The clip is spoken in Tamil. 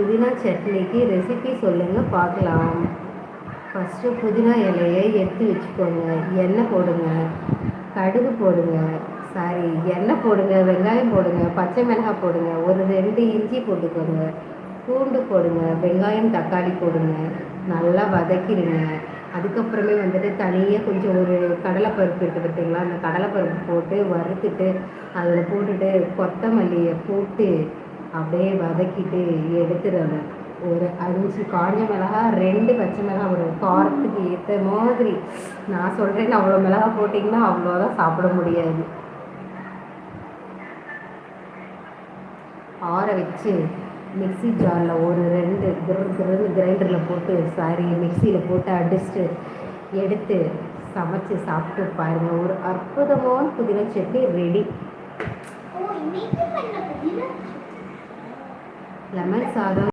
புதினா சட்னிக்கு ரெசிபி சொல்லுங்கள் பார்க்கலாம். ஃபஸ்ட்டு புதினா இலையை எடுத்து வச்சுக்கோங்க. எண்ணெய் போடுங்க, கடுகு போடுங்க, எண்ணெய் போடுங்க, வெங்காயம் போடுங்க, பச்சை மிளகாய் போடுங்க, ஒரு 2 இஞ்சி போட்டுக்கோங்க, பூண்டு போடுங்க, வெங்காயம் தக்காளி போடுங்க, நல்லா வதக்கிடுங்க. அதுக்கப்புறமே வந்துட்டு தனியாக கொஞ்சம் ஒரு கடலைப்பருப்பு இருக்குது பார்த்தீங்களா, அந்த கடலைப்பருப்பு போட்டு வறுத்துட்டு அதில் போட்டுட்டு கொத்தமல்லியை போட்டு அப்படியே வதக்கிட்டு எடுத்துடுங்க. ஒரு 5 காஞ்ச மிளகா, 2 பச்சை மிளகா வரும், காரத்துக்கு ஏற்ற மாதிரி. நான் சொல்கிறேன், அவ்வளோ மிளகா போட்டிங்கன்னா அவ்வளோதான் சாப்பிட முடியாது. ஆற வச்சு மிக்ஸி ஜாரில் ஒரு 2 கிரைண்டரில் போட்டு மிக்சியில் போட்டு அடிச்சுட்டு எடுத்து சமைச்சு சாப்பிட்டு பாருங்கள். ஒரு அற்புதமான புதினா சட்னி ரெடி. லெமன் சாதம்